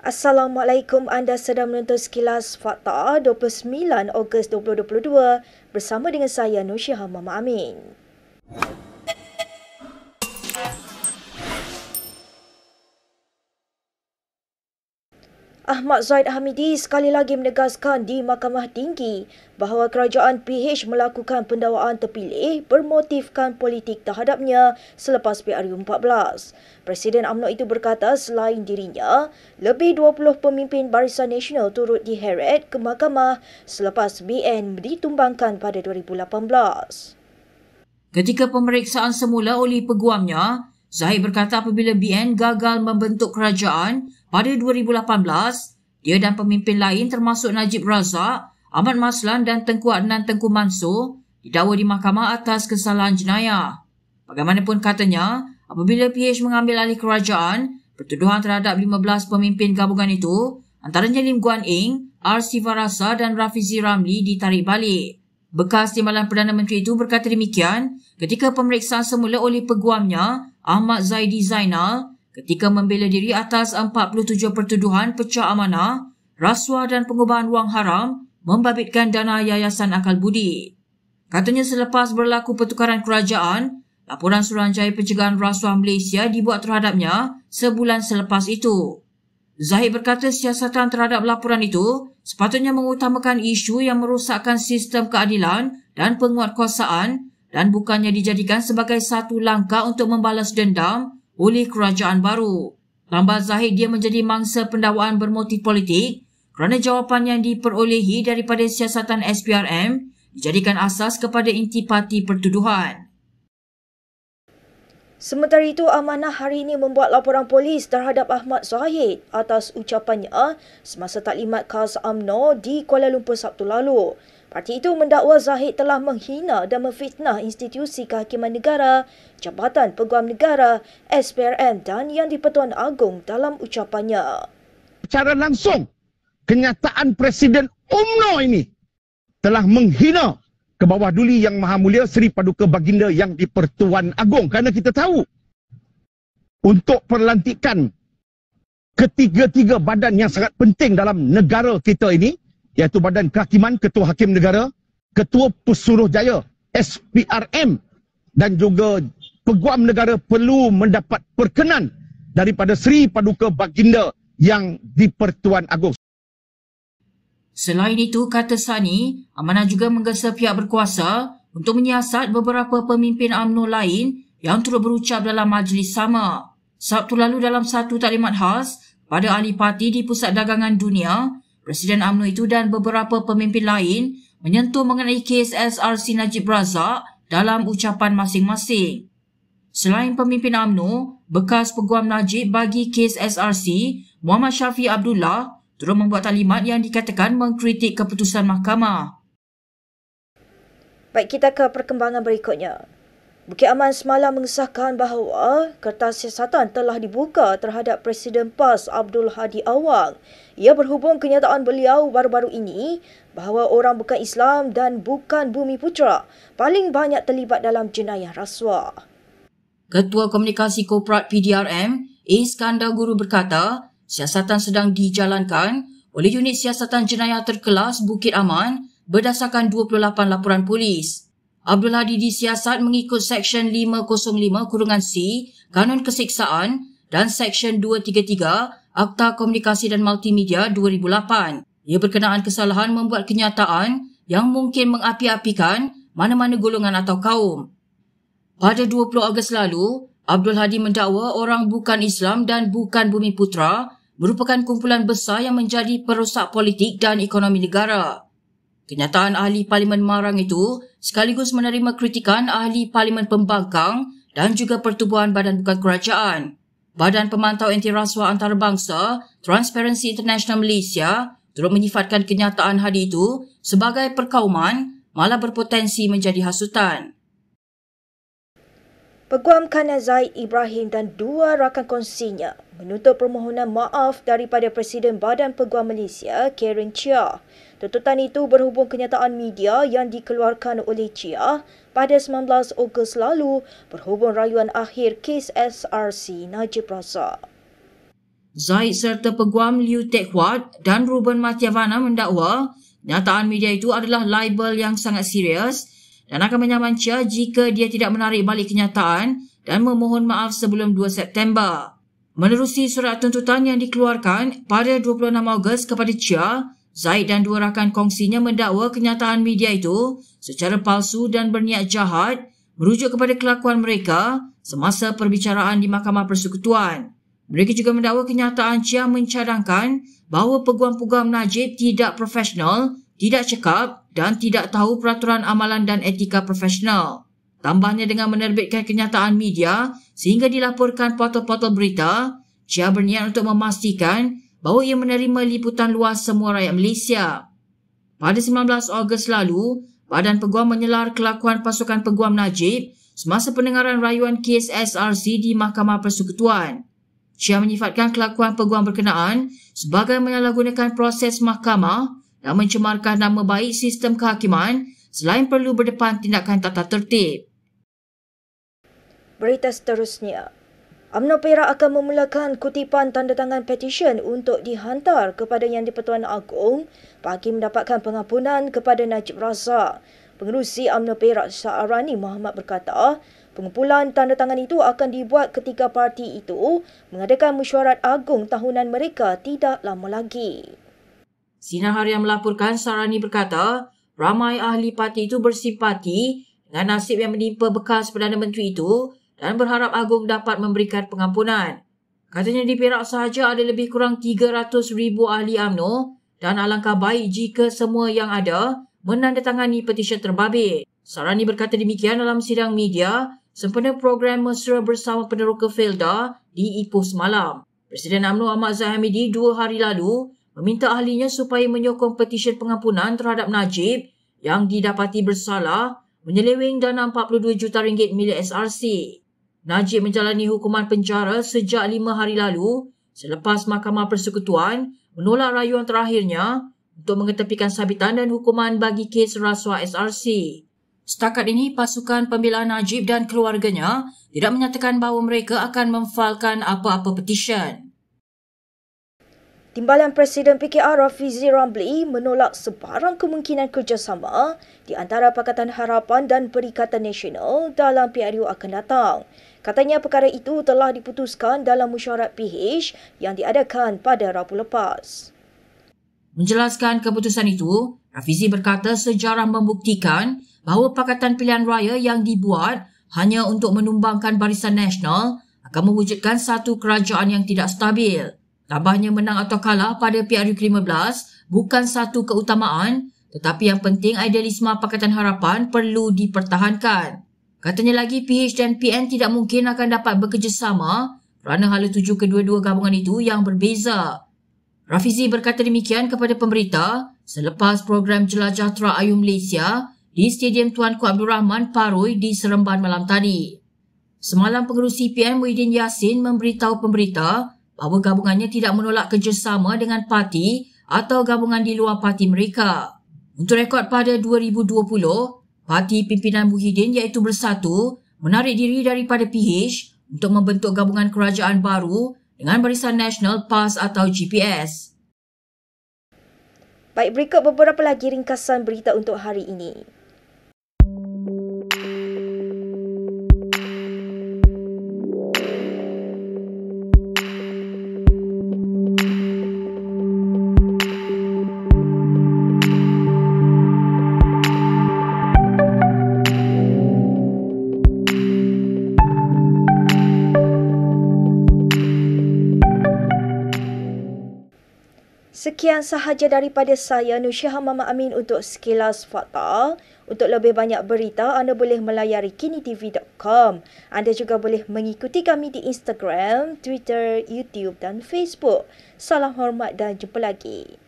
Assalamualaikum, anda sedang menonton Sekilas Fakta 29 Ogos 2022 bersama dengan saya Nusyiha Mama Amin. Ahmad Zaid Hamidi sekali lagi menegaskan di Mahkamah Tinggi bahawa kerajaan PH melakukan pendakwaan terpilih bermotifkan politik terhadapnya selepas PRU 14. Presiden UMNO itu berkata selain dirinya, lebih 20 pemimpin Barisan Nasional turut diheret ke mahkamah selepas BN ditumbangkan pada 2018. Ketika pemeriksaan semula oleh peguamnya, Zahid berkata apabila BN gagal membentuk kerajaan pada 2018, dia dan pemimpin lain termasuk Najib Razak, Ahmad Maslan dan Tengku Adnan Tengku Mansur didakwa di mahkamah atas kesalahan jenayah. Bagaimanapun katanya, apabila PH mengambil alih kerajaan, pertuduhan terhadap 15 pemimpin gabungan itu, antaranya Lim Guan Eng, R. Sivarasa dan Rafizi Ramli ditarik balik. Bekas Timbalan Perdana Menteri itu berkata demikian ketika pemeriksaan semula oleh peguamnya Ahmad Zaidi Zainal ketika membela diri atas 47 pertuduhan pecah amanah, rasuah dan pengubahan wang haram membabitkan dana Yayasan Akal Budi. Katanya selepas berlaku pertukaran kerajaan, laporan Suruhanjaya Pencegahan Rasuah Malaysia dibuat terhadapnya sebulan selepas itu. Zahid berkata siasatan terhadap laporan itu sepatutnya mengutamakan isu yang merosakkan sistem keadilan dan penguatkuasaan dan bukannya dijadikan sebagai satu langkah untuk membalas dendam oleh kerajaan baru. Lambat Zahid dia menjadi mangsa pendakwaan bermotif politik kerana jawapan yang diperolehi daripada siasatan SPRM dijadikan asas kepada intipati pertuduhan. Sementara itu, Amanah hari ini membuat laporan polis terhadap Ahmad Zahid atas ucapannya semasa taklimat khas UMNO di Kuala Lumpur Sabtu lalu. Parti itu mendakwa Zahid telah menghina dan memfitnah institusi kehakiman negara, Jabatan Peguam Negara, SPRM dan Yang di-Pertuan Agong dalam ucapannya. Secara langsung, kenyataan Presiden UMNO ini telah menghina ke bawah duli Yang Maha Mulia Seri Paduka Baginda Yang di-Pertuan Agong, kerana kita tahu untuk pelantikan ketiga-tiga badan yang sangat penting dalam negara kita ini, iaitu Badan Kehakiman, Ketua Hakim Negara, Ketua Pesuruhjaya SPRM dan juga Peguam Negara perlu mendapat perkenan daripada Seri Paduka Baginda Yang di-Pertuan Agong. Selain itu, kata Sani, Amanah juga menggesa pihak berkuasa untuk menyiasat beberapa pemimpin UMNO lain yang turut berucap dalam majlis sama. Sabtu lalu dalam satu taklimat khas pada ahli parti di Pusat Dagangan Dunia, Presiden UMNO itu dan beberapa pemimpin lain menyentuh mengenai kes SRC Najib Razak dalam ucapan masing-masing. Selain pemimpin UMNO, bekas peguam Najib bagi kes SRC, Muhammad Syafiq Abdullah, turut membuat taklimat yang dikatakan mengkritik keputusan mahkamah. Baik, kita ke perkembangan berikutnya. Bukit Aman semalam mengesahkan bahawa kertas siasatan telah dibuka terhadap Presiden PAS Abdul Hadi Awang. Ia berhubung kenyataan beliau baru-baru ini bahawa orang bukan Islam dan bukan Bumi Putra paling banyak terlibat dalam jenayah rasuah. Ketua Komunikasi Korporat PDRM, Iskandar Guru berkata, siasatan sedang dijalankan oleh unit siasatan jenayah terkelas Bukit Aman berdasarkan 28 laporan polis. Abdul Hadi disiasat mengikut Seksyen 505-C Kanun Kesiksaan dan Seksyen 233 Akta Komunikasi dan Multimedia 2008. Ia berkenaan kesalahan membuat kenyataan yang mungkin mengapi-apikan mana-mana golongan atau kaum. Pada 20 Ogos lalu, Abdul Hadi mendakwa orang bukan Islam dan bukan Bumi Putra merupakan kumpulan besar yang menjadi perosak politik dan ekonomi negara. Kenyataan ahli Parlimen Marang itu sekaligus menerima kritikan ahli Parlimen Pembangkang dan juga Pertubuhan Badan Bukan Kerajaan. Badan Pemantau Anti Rasuah Antarabangsa, Transparency International Malaysia, turut menyifatkan kenyataan Hadi itu sebagai perkauman malah berpotensi menjadi hasutan. Peguam Kanan Zaid Ibrahim dan dua rakan kongsinya menuntut permohonan maaf daripada Presiden Badan Peguam Malaysia, Karen Chia. Tuntutan itu berhubung kenyataan media yang dikeluarkan oleh Chia pada 19 Ogos lalu berhubung rayuan akhir kes SRC Najib Razak. Zahid serta peguam Liu Teck Huat dan Ruben Matiavana mendakwa kenyataan media itu adalah libel yang sangat serius dan akan menyamanca jika dia tidak menarik balik kenyataan dan memohon maaf sebelum 2 September. Menerusi surat tuntutan yang dikeluarkan pada 26 Ogos kepada Chia, Zahid dan dua rakan kongsinya mendakwa kenyataan media itu secara palsu dan berniat jahat merujuk kepada kelakuan mereka semasa perbicaraan di Mahkamah Persekutuan. Mereka juga mendakwa kenyataan Chia mencadangkan bahawa peguam-peguam Najib tidak profesional, tidak cekap dan tidak tahu peraturan amalan dan etika profesional. Tambahnya dengan menerbitkan kenyataan media sehingga dilaporkan portal-portal berita, Chia berniat untuk memastikan bahawa ia menerima liputan luas semua rakyat Malaysia. Pada 19 Ogos lalu, Badan Peguam menyelar kelakuan pasukan peguam Najib semasa pendengaran rayuan kes SRC di Mahkamah Persekutuan. Chia menyifatkan kelakuan peguam berkenaan sebagai menyalahgunakan proses mahkamah dan mencemarkan nama baik sistem kehakiman selain perlu berdepan tindakan tata tertib. Berita seterusnya. UMNO Perak akan memulakan kutipan tanda tangan petisyen untuk dihantar kepada Yang di-Pertuan Agong bagi mendapatkan pengampunan kepada Najib Razak. Pengerusi UMNO Perak Syarani Muhammad berkata, pengumpulan tanda tangan itu akan dibuat ketika parti itu mengadakan mesyuarat agung tahunan mereka tidak lama lagi. Sinar Harian melaporkan Syarani berkata, ramai ahli parti itu bersimpati dengan nasib yang menimpa bekas Perdana Menteri itu dan berharap Agong dapat memberikan pengampunan. Katanya di Perak sahaja ada lebih kurang 300,000 ahli UMNO dan alangkah baik jika semua yang ada menandatangani petisyen terbabit. Syarani berkata demikian dalam sidang media sempena program mesra bersama peneroka Felda di Ipoh semalam. Presiden UMNO Ahmad Zahid Hamidi 2 hari lalu meminta ahlinya supaya menyokong petisyen pengampunan terhadap Najib yang didapati bersalah menyeleweng dana 42 juta ringgit milik SRC. Najib menjalani hukuman penjara sejak 5 hari lalu selepas Mahkamah Persekutuan menolak rayuan terakhirnya untuk mengetepikan sabitan dan hukuman bagi kes rasuah SRC. Setakat ini, pasukan pembela Najib dan keluarganya tidak menyatakan bahawa mereka akan memfailkan apa-apa petisyen. Timbalan Presiden PKR Rafizi Ramli menolak sebarang kemungkinan kerjasama di antara Pakatan Harapan dan Perikatan Nasional dalam PRU akan datang. Katanya perkara itu telah diputuskan dalam mesyuarat PH yang diadakan pada Rabu lepas. Menjelaskan keputusan itu, Rafizi berkata sejarah membuktikan bahawa Pakatan Pilihan Raya yang dibuat hanya untuk menumbangkan Barisan Nasional akan mewujudkan satu kerajaan yang tidak stabil. Tambahnya menang atau kalah pada PRU ke-15 bukan satu keutamaan, tetapi yang penting idealisme Pakatan Harapan perlu dipertahankan. Katanya lagi PH dan PN tidak mungkin akan dapat bekerjasama kerana hala tuju kedua-dua gabungan itu yang berbeza. Rafizi berkata demikian kepada pemberita selepas program Jelajah Terayu Malaysia di Stadium Tuanku Abdul Rahman Paroi di Seremban malam tadi. Semalam pengerusi PN Muhyiddin Yassin memberitahu pemberita bahawa gabungannya tidak menolak kerjasama dengan parti atau gabungan di luar parti mereka. Untuk rekod pada 2020, parti pimpinan Muhyiddin iaitu Bersatu menarik diri daripada PH untuk membentuk gabungan kerajaan baru dengan Barisan Nasional PAS atau GPS. Baik, berikut beberapa lagi ringkasan berita untuk hari ini. Sekian sahaja daripada saya, Nusyaha Mama Amin untuk Sekilas Fakta. Untuk lebih banyak berita, anda boleh melayari kinitv.com. Anda juga boleh mengikuti kami di Instagram, Twitter, YouTube dan Facebook. Salam hormat dan jumpa lagi.